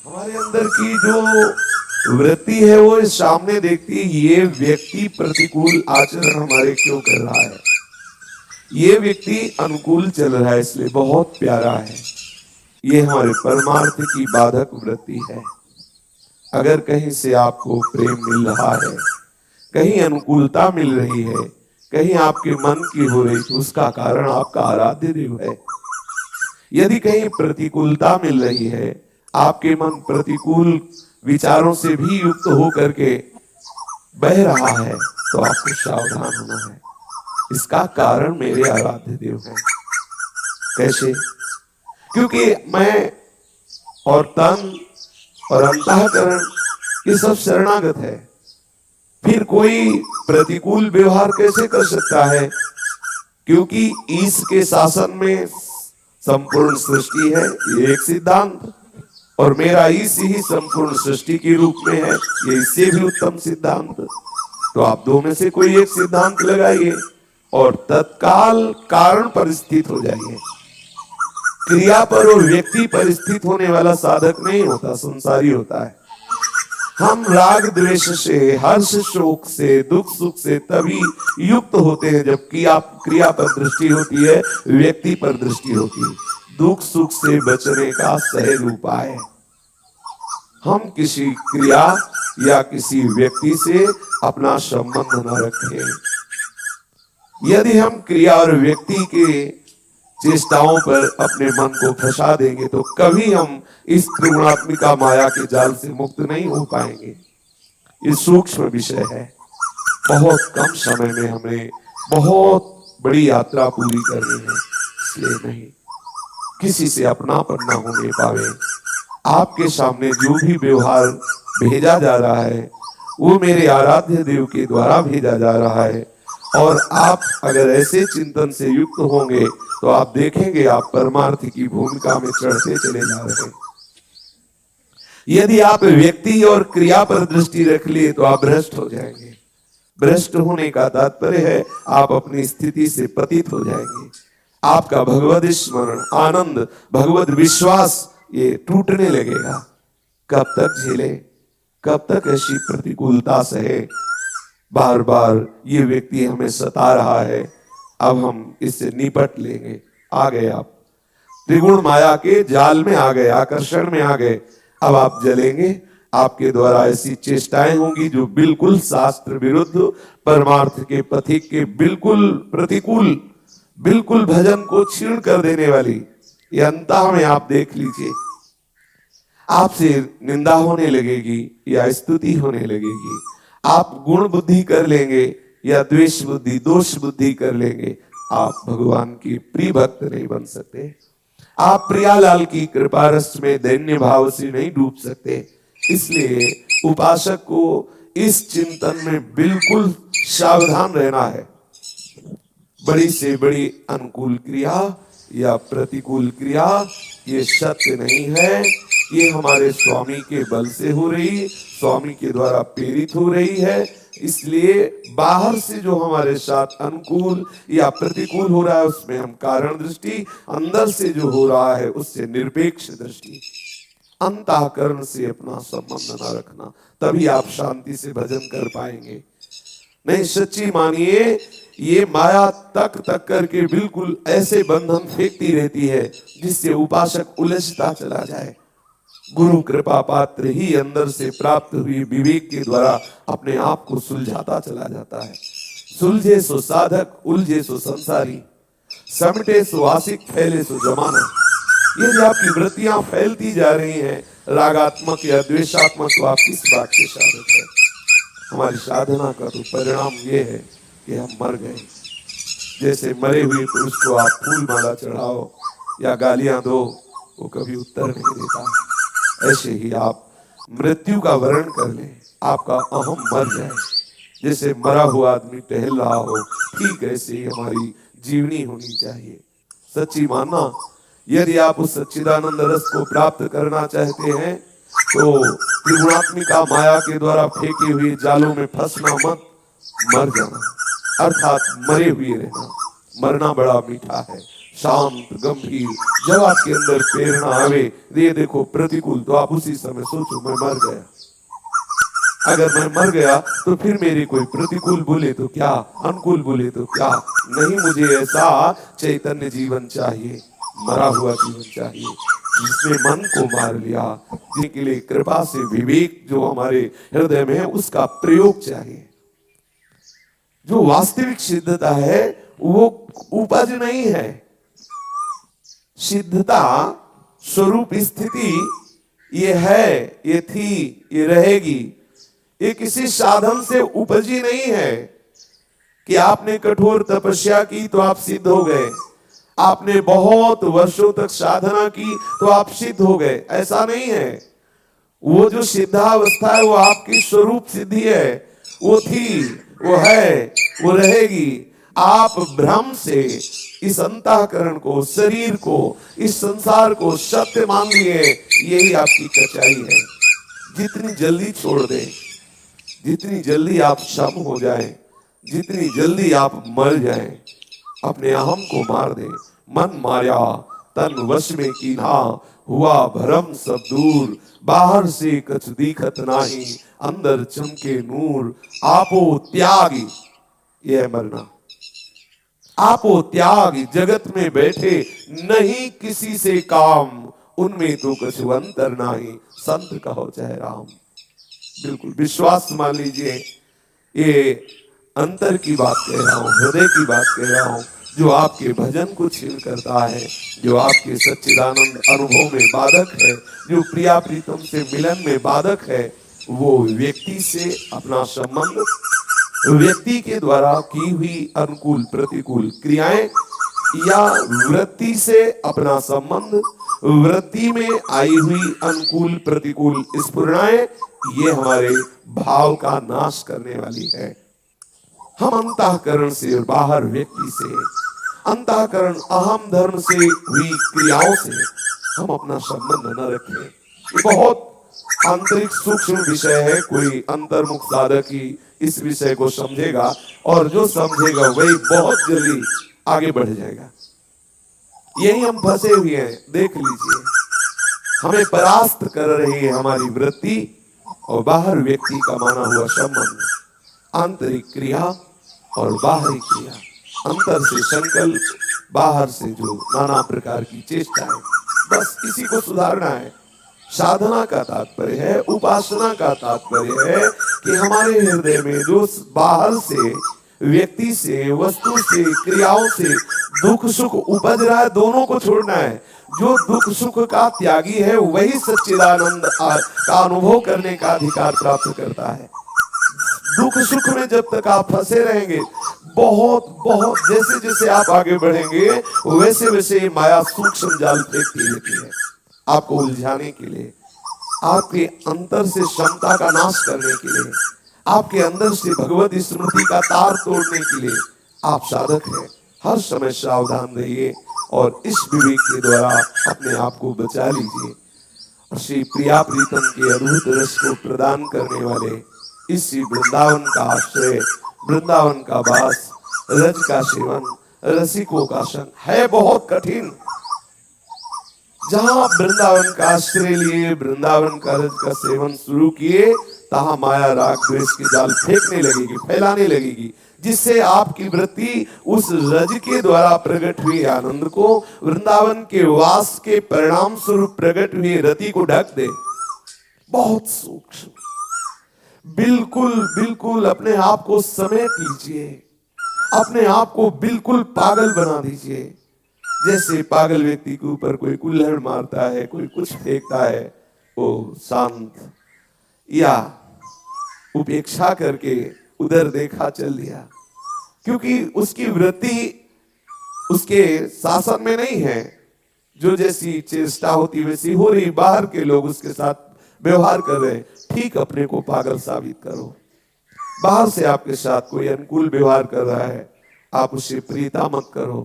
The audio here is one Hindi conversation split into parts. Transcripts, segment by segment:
हमारे अंदर की जो वृत्ति है वो इस सामने देखती है, ये व्यक्ति प्रतिकूल आचरण हमारे क्यों कर रहा है, ये व्यक्ति अनुकूल चल रहा है इसलिए बहुत प्यारा है। ये हमारे परमार्थ की बाधक वृत्ति है। अगर कहीं से आपको प्रेम मिल रहा है, कहीं अनुकूलता मिल रही है, कहीं आपके मन की हो रही, तो उसका कारण आपका आराध्य देव है। यदि कहीं प्रतिकूलता मिल रही है, आपके मन प्रतिकूल विचारों से भी युक्त होकर के बह रहा है, तो आपको सावधान होना है। इसका कारण मेरे आराध्य देव हैं। कैसे? क्योंकि मैं और तन और अंतःकरण ये सब शरणागत है। फिर कोई प्रतिकूल व्यवहार कैसे कर सकता है? क्योंकि ईश के शासन में संपूर्ण सृष्टि है, ये एक सिद्धांत, और मेरा ईश ही संपूर्ण सृष्टि के रूप में है, ये इससे भी उत्तम सिद्धांत। तो आप दो में से कोई एक सिद्धांत लगाइए और तत्काल कारण पर स्थित हो जाइए। क्रिया पर और व्यक्ति पर स्थित होने वाला साधक नहीं होता, संसारी होता है। हम राग द्वेष से, हर्ष शोक से, दुख सुख से तभी युक्त होते हैं जब क्रिया पर दृष्टि होती है, व्यक्ति पर दृष्टि होती है। दुख सुख से बचने का सहज उपाय, हम किसी क्रिया या किसी व्यक्ति से अपना संबंध न रखें। यदि हम क्रिया और व्यक्ति के चेष्टाओं पर अपने मन को फंसा देंगे तो कभी हम इस त्रिगुणात्मिका माया के जाल से मुक्त नहीं हो पाएंगे। ये सूक्ष्म विषय है। बहुत कम समय में हमें बहुत बड़ी यात्रा पूरी करनी है, इसलिए नहीं किसी से अपनापन ना होने पावे। आपके सामने जो भी व्यवहार भेजा जा रहा है वो मेरे आराध्य देव के द्वारा भेजा जा रहा है, और आप अगर ऐसे चिंतन से युक्त होंगे तो आप देखेंगे आप परमार्थ की भूमिका में चढ़ते चले जा रहे हैं। यदि आप व्यक्ति और क्रिया पर दृष्टि रख लिए तो आप भ्रष्ट हो जाएंगे। भ्रष्ट होने का तात्पर्य है आप अपनी स्थिति से पतित हो जाएंगे। आपका भगवद स्मरण, आनंद, भगवद विश्वास ये टूटने लगेगा। कब तक झेले, कब तक ऐसी प्रतिकूलता सहे? बार बार ये व्यक्ति हमें सता रहा है, अब हम इससे निपट लेंगे। आ गए आप त्रिगुण माया के जाल में आ गए, आकर्षण में आ गए। अब आप जलेंगे। आपके द्वारा ऐसी चेष्टाएं होंगी जो बिल्कुल शास्त्र विरुद्ध, परमार्थ के पथिक के बिल्कुल प्रतिकूल, बिल्कुल भजन को छीण कर देने वाली। ये अंतः में आप देख लीजिए, आपसे निंदा होने लगेगी या स्तुति होने लगेगी। आप गुण बुद्धि कर लेंगे या द्वेष बुद्धि, दोष बुद्धि कर लेंगे। आप भगवान की प्रिय भक्त नहीं बन सकते। आप प्रियालाल की कृपा रस में दैन्य भाव से नहीं डूब सकते। इसलिए उपासक को इस चिंतन में बिल्कुल सावधान रहना है। बड़ी से बड़ी अनुकूल क्रिया या प्रतिकूल क्रिया ये सत्य नहीं है। ये हमारे स्वामी के बल से हो रही, स्वामी के द्वारा प्रेरित हो रही है। इसलिए बाहर से जो हमारे साथ अनुकूल या प्रतिकूल हो रहा है उसमें हम कारण दृष्टि, अंदर से जो हो रहा है उससे निरपेक्ष दृष्टि, अंतःकरण से अपना संबंध न रखना, तभी आप शांति से भजन कर पाएंगे। नहीं, सच्ची मानिए, ये माया तक तक करके बिल्कुल ऐसे बंधन फेंकती रहती है जिससे उपासक उलझता चला जाए। गुरु कृपा पात्र ही अंदर से प्राप्त हुई विवेक के द्वारा अपने आप को सुलझाता चला जाता है। सुलझे सो साधक, उलझे सो संसारी, समटे सो आशिक, फैले सो जमाना। ये जो आपकी वृत्तियां फैलती जा रही हैं, रागात्मक या द्वेषात्मक, तो आप किस बात के साधक है? हमारी साधना का तो परिणाम ये है कि हम मर गए। जैसे मरे हुए पुरुष को आप फूल माला चढ़ाओ या गालियां दो, वो कभी उत्तर नहीं देता। ऐसे ही आप मृत्यु का वर्ण कर ले, आपका अहम मर जाए। जैसे मरा हुआ आदमी टहल रहा हो, ठीक ऐसे ही हमारी जीवनी होनी चाहिए। सच्ची मानना, यदि आप उस सच्चिदानंद रस को प्राप्त करना चाहते हैं तो त्रिगुणात्मिका माया के द्वारा फेंके हुए जालों में फंसना मत, मर जाना, अर्थात मरे हुए रहना। मरना बड़ा मीठा है, शांत गंभीर। जब आपके अंदर प्रेरणा आवे, ये देखो प्रतिकूल, तो आप उसी समय सोचो मैं मर गया। अगर मैं मर गया तो फिर मेरे कोई प्रतिकूल बोले तो क्या, अनुकूल बोले तो क्या। नहीं, मुझे ऐसा चैतन्य जीवन चाहिए, मरा हुआ जीवन चाहिए, जिसने मन को मार लिया, जिनके लिए कृपा से विवेक जो हमारे हृदय में है उसका प्रयोग चाहिए। जो वास्तविक सिद्धता है वो उपज नहीं है। सिद्धता स्वरूप स्थिति ये है, ये थी, ये रहेगी। ये किसी साधन से उपजी नहीं है कि आपने कठोर तपस्या की तो आप सिद्ध हो गए, आपने बहुत वर्षों तक साधना की तो आप सिद्ध हो गए, ऐसा नहीं है। वो जो सिद्धावस्था है वो आपकी स्वरूप सिद्धि है। वो थी, वो है, वो रहेगी। आप भ्रम से इस अंतःकरण को, शरीर को, इस संसार को सत्य मान लिए, यही आपकी कचाई है। जितनी जल्दी छोड़ दें, जितनी जल्दी आप सम हो जाएं, जितनी जल्दी आप मर जाएं, अपने अहम को मार दें। मन माया तन वश में कीन्हा, हुआ भरम सब दूर। बाहर से कछ दिखत नाही, अंदर चमके नूर। आपो त्यागी, यह है मरना। आपो त्यागी, जगत में बैठे नहीं किसी से काम, उनमें तो कछु अंतर नाही। संत कहो चाहे राम। बिल्कुल विश्वास मान लीजिए, ये अंतर की बात कह रहा हूं, हृदय की बात कह रहा हूं। जो आपके भजन को छीन करता है, जो आपके सच्चिदानंद अनुभव में बाधक है, जो प्रिया प्रीतम से मिलन में बाधक है, वो व्यक्ति से अपना संबंध, व्यक्ति के द्वारा की हुई अनुकूल प्रतिकूल क्रियाएं, या वृत्ति से अपना संबंध, वृत्ति में आई हुई अनुकूल प्रतिकूल स्फुरणाएं, ये हमारे भाव का नाश करने वाली है। हम अंतःकरण से और बाहर व्यक्ति से, अंतःकरण अहम धर्म से हुई क्रियाओं से हम अपना संबंध न रखें। ये बहुत आंतरिक सूक्ष्म विषय है। कोई अंतर्मुख साधक ही इस विषय को समझेगा, और जो समझेगा वही बहुत जल्दी आगे बढ़ जाएगा। यही हम फंसे हुए हैं। देख लीजिए, हमें परास्त कर रही है हमारी वृत्ति और बाहर व्यक्ति का माना हुआ संबंध। आंतरिक क्रिया और बाहरी क्रिया, अंतर से संकल्प, बाहर से जो नाना प्रकार की चेष्टाएं, बस इसी को सुधारना है। साधना का तात्पर्य है, उपासना का तात्पर्य है कि हमारे हृदय में जो बाहर से, व्यक्ति से, वस्तु से, क्रियाओं से दुख सुख उपज रहा है, दोनों को छोड़ना है। जो दुख सुख का त्यागी है वही सच्चिदानंद का अनुभव करने का अधिकार प्राप्त करता है। दुख सुख में जब तक आप फंसे रहेंगे, बहुत बहुत जैसे जैसे आप आगे बढ़ेंगे वैसे वैसे माया सूक्ष्म जाल फेंकती रहती है आपको उलझाने के लिए, आपके अंतर से क्षमता का नाश करने के लिए, आपके अंदर से भगवत स्मृति का तार तोड़ने के लिए। आप साधक हैं, हर समय सावधान रहिए और इस विवेक के द्वारा अपने आप को बचा लीजिए। और श्री प्रिया प्रीतम के अद्भुत रस को प्रदान करने वाले इसी वृंदावन का आश्रय, वृंदावन का वास, रज का सेवन, रसिकों का संग है बहुत कठिन। जहां वृंदावन का आश्रय लिए, वृंदावन का रज का सेवन शुरू किए, तहां माया राग द्वेष की जाल फेंकने लगेगी, फैलाने लगेगी, जिससे आपकी वृत्ति उस रज के द्वारा प्रकट हुए आनंद को, वृंदावन के वास के परिणाम स्वरूप प्रकट हुए रति को ढक दे। बहुत सूक्ष्म। बिल्कुल बिल्कुल अपने आप को समेट लीजिए, अपने आप को बिल्कुल पागल बना दीजिए। जैसे पागल व्यक्ति के ऊपर कोई कुल्हड़ मारता है, कोई कुछ फेंकता है, वो शांत या उपेक्षा करके उधर देखा चल दिया, क्योंकि उसकी वृत्ति उसके शासन में नहीं है। जो जैसी चेष्टा होती वैसी हो रही, बाहर के लोग उसके साथ व्यवहार कर रहे, ठीक अपने को पागल साबित करो। बाहर से आपके साथ कोई अनुकूल व्यवहार कर रहा है, आप उससे प्रीता मत करो।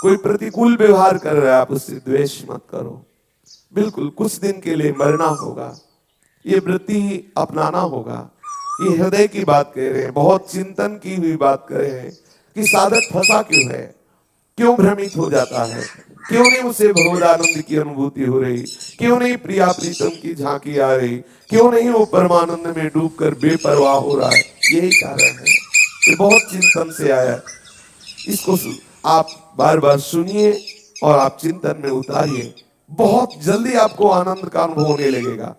कोई प्रतिकूल व्यवहार कर रहा है, आप उससे द्वेष मत करो। बिल्कुल कुछ दिन के लिए मरना होगा, ये वृत्ति अपनाना होगा। ये हृदय की बात कह रहे हैं, बहुत चिंतन की हुई बात कह रहे हैं कि साधक फंसा क्यों है। क्यों भ्रमित हो जाता है? क्यों नहीं उसे भगवदानंद की अनुभूति हो रही? क्यों नहीं प्रिया प्रीतम की झांकी आ रही? क्यों नहीं वो परमानंद में डूबकर बेपरवाह हो रहा है? यही कारण है। ये बहुत चिंतन से आया। इसको आप बार बार सुनिए और आप चिंतन में उतारिए। बहुत जल्दी आपको आनंद का अनुभव होने लगेगा।